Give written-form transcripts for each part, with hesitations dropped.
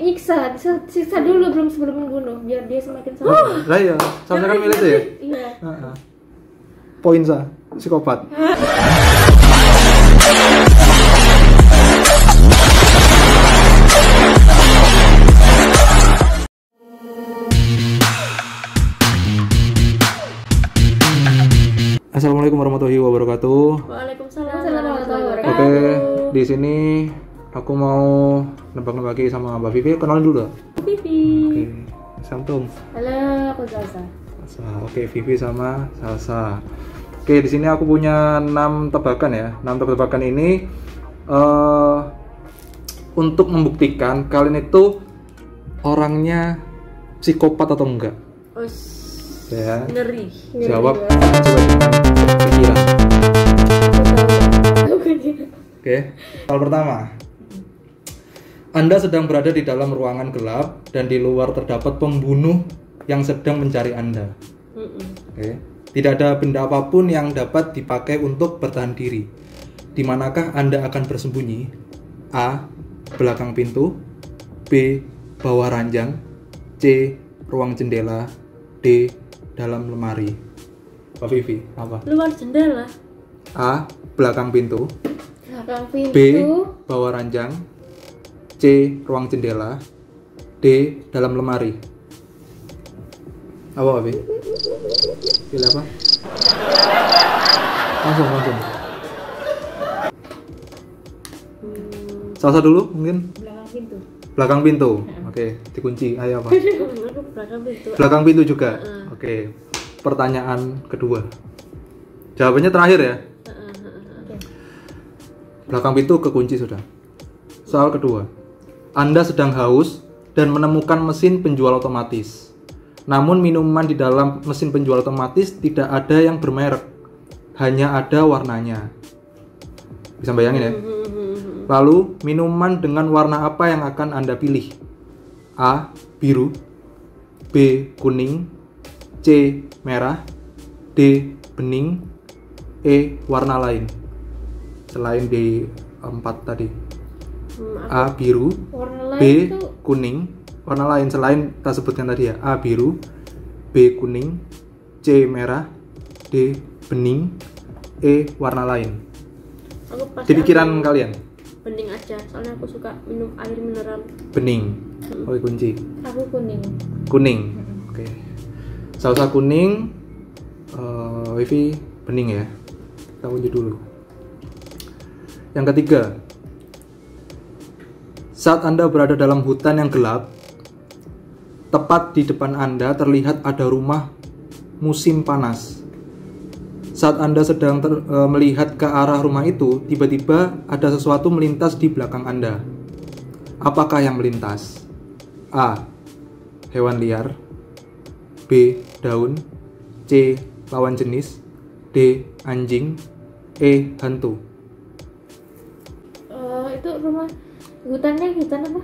Nyiksa, siksa dulu sebelum membunuh biar dia semakin sabar. Lah iya, sama kan milih tuh ya? Iya. Poin sa, psikopat. Assalamualaikum warahmatullahi wabarakatuh. Waalaikumsalam warahmatullahi wabarakatuh. Oke, di sini aku mau nebak-nebaki sama Mbak Vivi. Kenalin dulu. Vivi. Oke, Santung. Halo, aku Salsa. Oke, Vivi sama Salsa. Oke, di sini aku punya 6 tebakan ya. 6 tebakan ini untuk membuktikan kalian itu orangnya psikopat atau enggak. Ya. Ngeri. Jawab sesuai dengan pikiran. Oke, hal pertama. Anda sedang berada di dalam ruangan gelap dan di luar terdapat pembunuh yang sedang mencari Anda. Oke. Tidak ada benda apapun yang dapat dipakai untuk bertahan diri. Di manakah Anda akan bersembunyi? A. Belakang pintu. B. Bawah ranjang. C. Ruang jendela. D. Dalam lemari. Pak Vivi, apa? Luar jendela. A. Belakang pintu. Belakang pintu. B. Bawah ranjang. C. Ruang jendela. D. Dalam lemari. Apa, Abi? Pilih apa? Langsung. Salsa dulu mungkin? Belakang pintu. Belakang pintu. Oke, dikunci. Ayo apa? Belakang pintu. Belakang pintu juga. Oke. Pertanyaan kedua. Jawabannya terakhir ya. Oke. Belakang pintu kekunci sudah. Soal kedua. Anda sedang haus dan menemukan mesin penjual otomatis. Namun minuman di dalam mesin penjual otomatis tidak ada yang bermerek. Hanya ada warnanya. Bisa bayangin ya? Lalu, minuman dengan warna apa yang akan Anda pilih? A. Biru. B. Kuning. C. Merah. D. Bening. E. Warna lain. Selain di 4 tadi. A. Biru. B. Kuning. Warna lain selain kita sebutkan tadi ya. A. Biru. B. Kuning. C. Merah. D. Bening. E. Warna lain. Di pikiran kalian? Bening aja, soalnya aku suka minum air mineral. Bening. Oke, kunci. Aku kuning. Kuning. Oke. Salsa kuning. Wifi bening ya. Kita kunci dulu. Yang ketiga. Saat Anda berada dalam hutan yang gelap, tepat di depan Anda terlihat ada rumah musim panas. Saat Anda sedang melihat ke arah rumah itu, tiba-tiba ada sesuatu melintas di belakang Anda. Apakah yang melintas? A. Hewan liar. B. Daun. C. Lawan jenis. D. Anjing. E. Hantu. Itu rumah hutan apa?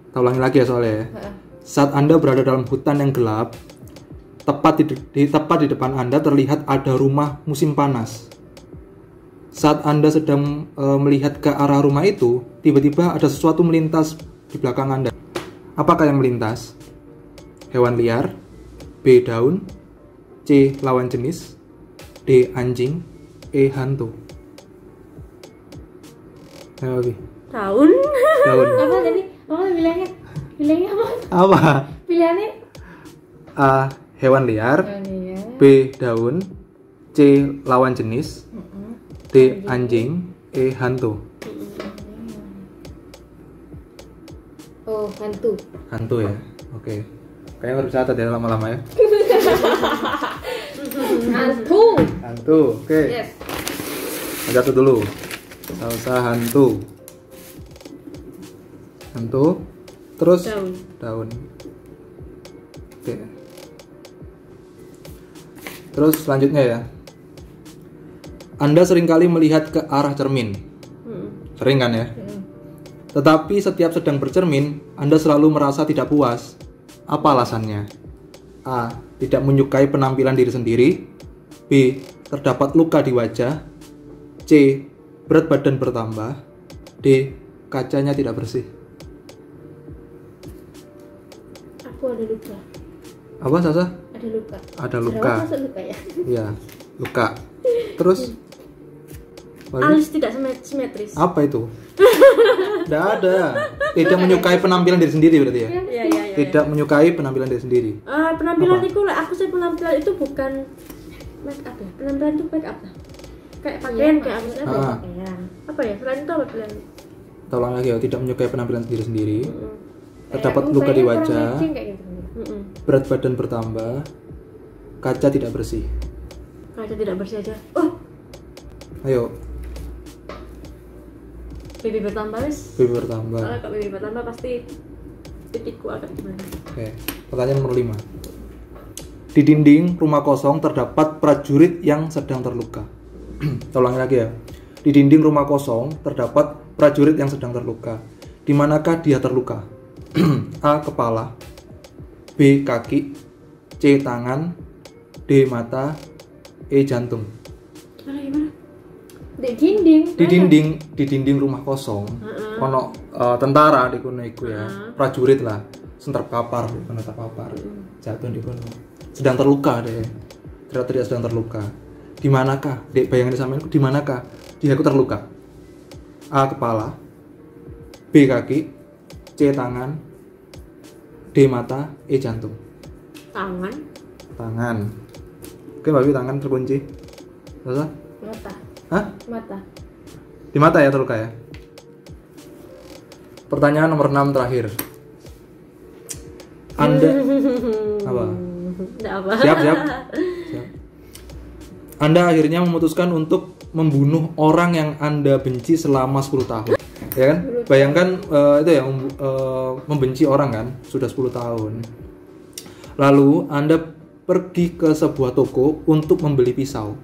Kita ulangi lagi ya soalnya ya. Saat Anda berada dalam hutan yang gelap, tepat di depan Anda terlihat ada rumah musim panas. Saat Anda sedang melihat ke arah rumah itu, tiba-tiba ada sesuatu melintas di belakang Anda. Apakah yang melintas? Hewan liar. B. Daun. C. Lawan jenis. D. Anjing. E. Hantu. Ayo, Abi. Daun. Apa tadi? Bilangnya apa? Apa? Pilihannya? A. Hewan liar. B. Daun. C. Lawan jenis. D. Anjing. E. Hantu. Oh, hantu. Hantu ya. Oke. Kayaknya harus catat ya lama-lama ya. Hantu. Oke. Yes. Catat dulu. Salsa hantu. Terus daun. Oke. Terus selanjutnya ya. Anda seringkali melihat ke arah cermin. Sering kan ya? Tetapi setiap sedang bercermin, Anda selalu merasa tidak puas. Apa alasannya? A. Tidak menyukai penampilan diri sendiri. B. Terdapat luka di wajah. C. Berat badan bertambah. D. Kacanya tidak bersih. Aku ada luka. Apa Sasa? Ada luka. Ada luka. Jerawat masuk luka ya. Iya, luka. Terus Alis tidak simetris. apa itu? Tidak ada. Tidak menyukai penampilan diri sendiri berarti ya? Iya. Tidak menyukai penampilan diri sendiri. Penampilan Apa? itu lah, aku sih penampilan itu bukan make up ya. Penampilan itu make up lah. Kayak pakaian kayak aku saya pakaian. Apa ya? Selain itu apa pilihan? Tolong lagi ya, tidak menyukai penampilan diri sendiri. Terdapat luka di wajah. Berat badan bertambah. Kaca tidak bersih. Kaca tidak bersih aja. Oh, Ayo, pipi bertambah wis. pipi bertambah. Soalnya kalau pipi bertambah pasti pipiku akan gimana? Oke, pertanyaan nomor 5. Di dinding rumah kosong terdapat prajurit yang sedang terluka. Tolong lagi ya. Di dinding rumah kosong terdapat prajurit yang sedang terluka. Di manakah dia terluka? A. Kepala, B. Kaki, C. Tangan, D. Mata, E. Jantung. Gimana? Di dinding. Di dinding rumah kosong. Ono tentara di kono iku ya. Prajurit lah. Sing terpapar, kono terpapar. Jatuh di kono. Sedang terluka deh. Teriak-teriak sedang terluka. Di manakah? Dek bayangin sampean di manakah? Dia aku terluka. A. Kepala, B. Kaki, C. Tangan, D. Mata, E. Jantung. Tangan. Oke, Mbak Wi, tangan terkunci. Terus? Mata. Hah? Mata. Di mata ya terluka ya. Pertanyaan nomor 6 terakhir. Anda apa? Enggak apa. Siap. Anda akhirnya memutuskan untuk membunuh orang yang Anda benci selama 10 tahun. Ya kan? Bayangkan itu ya membenci orang kan sudah 10 tahun. Lalu Anda pergi ke sebuah toko untuk membeli pisau.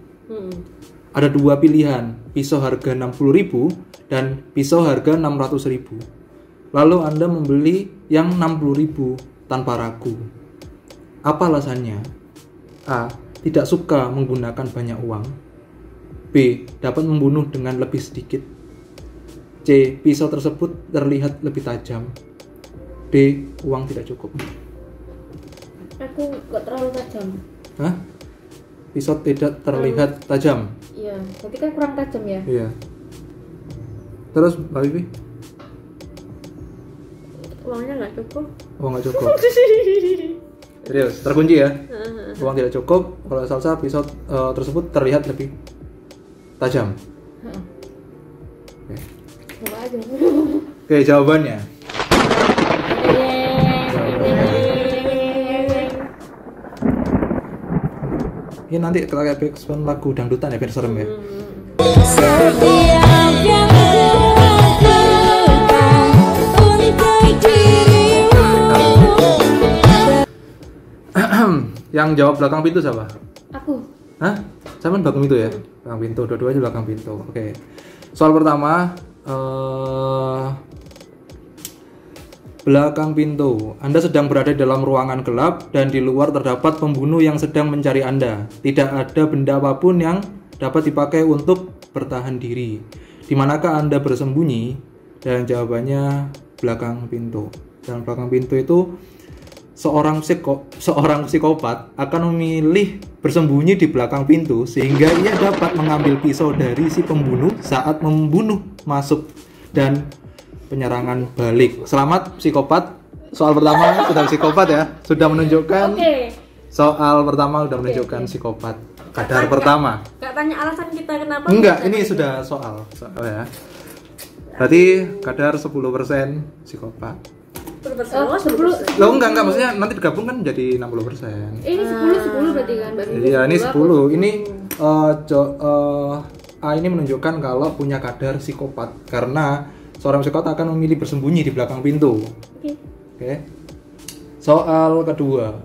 Ada dua pilihan, pisau harga 60.000 dan pisau harga 600.000. Lalu Anda membeli yang 60.000 tanpa ragu. Apa alasannya? A. Tidak suka menggunakan banyak uang. B. Dapat membunuh dengan lebih sedikit. C. Pisau tersebut terlihat lebih tajam. D. Uang tidak cukup. Aku gak terlalu tajam. Hah? Pisau tidak terlihat tajam? Iya, berarti kan kurang tajam ya. Iya. Terus Mbak Bibi? Uangnya nggak cukup. Uang nggak cukup. Serius, terkunci ya. Uang tidak cukup. Kalau salsa pisau tersebut terlihat lebih tajam. Oke. Coba aja. Oke, jawabannya. Ini nanti kita kayak backsound lagu dangdutan ya, biar serem ya. Setiap yang kulakukan untuk dirimu. Yang jawab belakang pintu siapa? Aku. Hah? Sama belakang pintu ya? Belakang pintu, dua-duanya belakang pintu. Oke. Soal pertama, belakang pintu. Anda sedang berada dalam ruangan gelap dan di luar terdapat pembunuh yang sedang mencari Anda. Tidak ada benda apapun yang dapat dipakai untuk bertahan diri. Di manakah Anda bersembunyi? Dan jawabannya belakang pintu. Dalam belakang pintu itu seorang psikopat akan memilih bersembunyi di belakang pintu sehingga ia dapat mengambil pisau dari si pembunuh saat membunuh masuk dan penyerangan balik. Selamat psikopat. Soal pertama sudah psikopat ya. Sudah menunjukkan. Soal pertama sudah menunjukkan psikopat. Kadar pertama. Gak tanya alasan kita kenapa? Enggak, ini sudah soal ya. Berarti kadar 10% psikopat. 10%. Loh enggak, maksudnya nanti digabung kan jadi 60%. Ini 10 berarti kan, Mbak. Iya, ini 10. Ini A ini menunjukkan kalau punya kadar psikopat karena seorang psikopat akan memilih bersembunyi di belakang pintu. Oke. Soal kedua.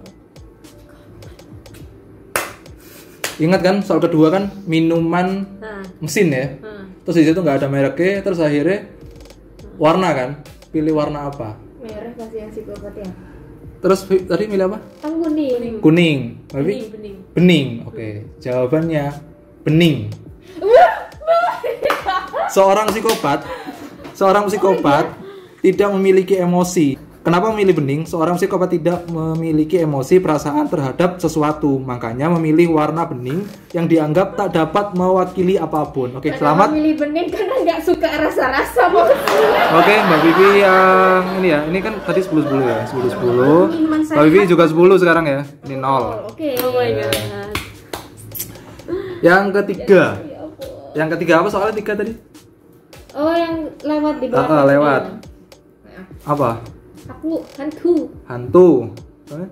Ingat kan soal kedua kan minuman mesin ya. Terus di situ nggak ada mereknya, terus akhirnya warna kan. Pilih warna apa? Merah kasih yang psikopat ya. Terus tadi milih apa? Kuning. Kuning. Bening. Oke. Jawabannya bening. Seorang psikopat tidak memiliki emosi Kenapa memilih bening? Seorang psikopat tidak memiliki emosi perasaan terhadap sesuatu, makanya memilih warna bening yang dianggap tak dapat mewakili apapun. Oke, selamat. Memilih bening karena nggak suka rasa-rasa, Bos. Oke, Mbak Vivi yang ini ya. Ini kan tadi 10-10 ya. 10-10. Minuman Mbak Vivi juga 10 sekarang ya. Ini 0. Oke. Oh my god. Yang ketiga. Ya ampun. Yang ketiga apa soalnya 3 tadi? Oh, yang lewat di bawah. Lewat. Ya. Apa? Aku hantu. Hantu.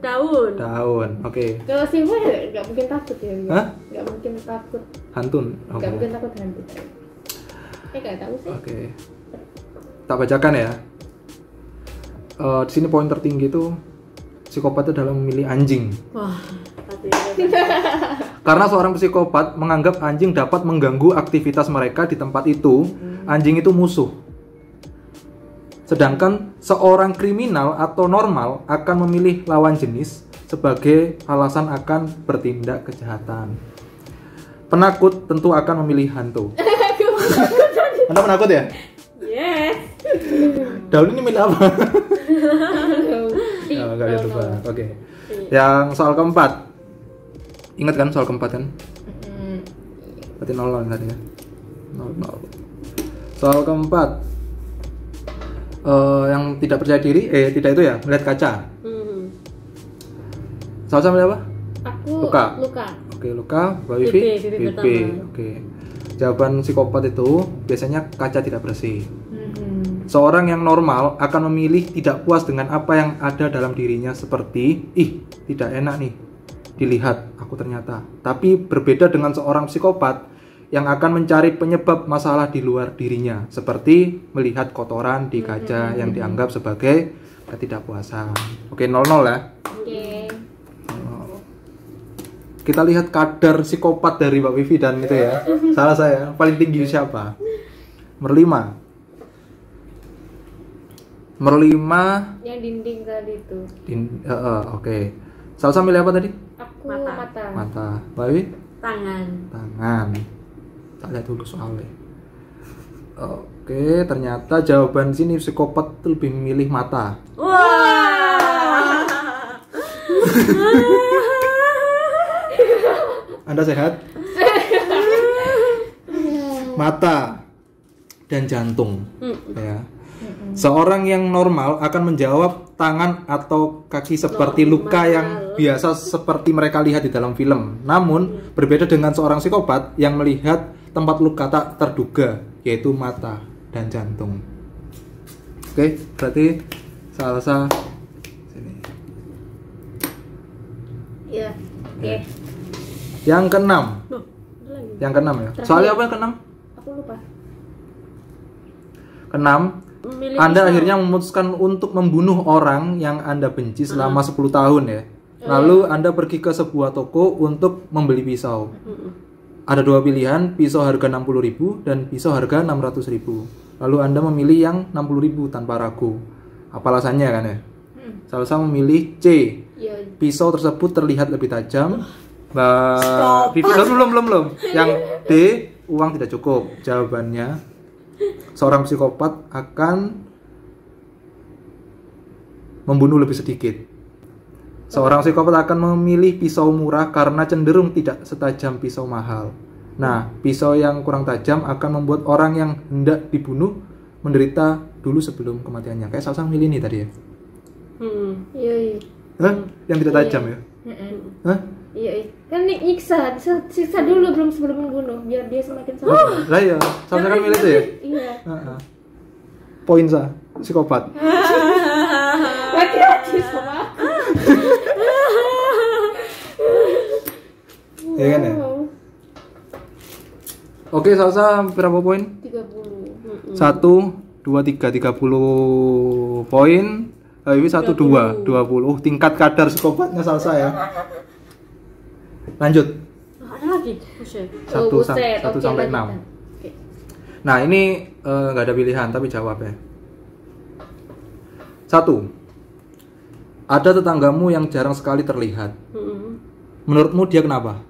Daun. Daun. Oke. Kalau sih nggak mungkin takut ya. Hah? Nggak mungkin takut. Hantun. Oke. Nggak mungkin takut hantu. Nggak tahu sih. Oke. Tak bacakan ya. Di sini poin tertinggi tuh psikopat itu dalam memilih anjing. Wah, Karena seorang psikopat menganggap anjing dapat mengganggu aktivitas mereka di tempat itu, anjing itu musuh. Sedangkan seorang kriminal atau normal akan memilih lawan jenis sebagai alasan akan bertindak kejahatan. Penakut tentu akan memilih hantu. Anda penakut ya? yes. Daun ini milik apa? Di- Nggak ada oh, lupa. no. Oke. Yang soal keempat. Ingat kan soal keempat kan? Mm. Berarti 0 tadi ya. 0. Soal keempat. Yang tidak percaya diri, tidak itu ya, melihat kaca. Sama-sama melihat apa? Aku Luka. luka. Oke, luka. Mbak Vivi? Pipi pertama. Oke. Jawaban psikopat itu biasanya kaca tidak bersih. Mhm. Seorang yang normal akan memilih tidak puas dengan apa yang ada dalam dirinya seperti, tidak enak nih dilihat aku ternyata. Tapi berbeda dengan seorang psikopat yang akan mencari penyebab masalah di luar dirinya, seperti melihat kotoran di kaca yang dianggap sebagai ketidakpuasan. Oke, 0-0 ya. Oke. Kita lihat kadar psikopat dari Mbak Vivi dan itu ya. Salah saya, paling tinggi siapa? Nomor 5. Nomor 5 Yang dinding tadi itu. oke. Salsa milih apa tadi? Aku Mata. Mata. Mbak Vivi? Tangan. Tangan. Tak lihat dulu soalnya. Oke, ternyata jawaban sini psikopat itu lebih memilih mata. Wah. Anda sehat? Mata dan jantung. Ya. Seorang yang normal akan menjawab tangan atau kaki seperti luka yang biasa seperti mereka lihat di dalam film. Namun berbeda dengan seorang psikopat yang melihat tempat luka tak terduga, yaitu mata dan jantung. Oke, berarti Salsa sini. Iya. Oke. Yang keenam. Loh, ada lagi. Yang keenam ya. Terakhir. Soalnya apa yang keenam? Aku lupa. Keenam, Memilih Anda pisau. akhirnya memutuskan untuk membunuh orang yang Anda benci selama 10 tahun ya. Lalu Anda pergi ke sebuah toko untuk membeli pisau. Ada dua pilihan, pisau harga 60.000 dan pisau harga 600.000. Lalu Anda memilih yang 60.000 tanpa ragu. Apa alasannya kan ya? Salsa memilih C. Iya. Pisau tersebut terlihat lebih tajam. Mbak Vivi, belum. Yang D, uang tidak cukup. Jawabannya, seorang psikopat akan membunuh lebih sedikit. Seorang psikopat akan memilih pisau murah karena cenderung tidak setajam pisau mahal. Nah, pisau yang kurang tajam akan membuat orang yang hendak dibunuh menderita dulu sebelum kematiannya. Kayak Salsa milih ini tadi ya. Iya. Hah? Yang tidak tajam ya? Hah? Iya. Kan nyiksa, siksa dulu sebelum membunuh biar dia semakin sakit. Lah ya, Salsa kan milih itu ya? Iya. Heeh. Poin Sa, psikopat. Laki-laki sama aku. Iya kan ya? Oke, Salsa berapa poin? 30. 1, 2, 3, 30 poin. Ini 1, 2, 20. Tingkat kadar psikopatnya Salsa ya. Lanjut. Ada lagi. Buset. 1 sampai 6. Oke. Nah, ini nggak ada pilihan tapi jawab ya. 1. Ada tetanggamu yang jarang sekali terlihat. Menurutmu dia kenapa?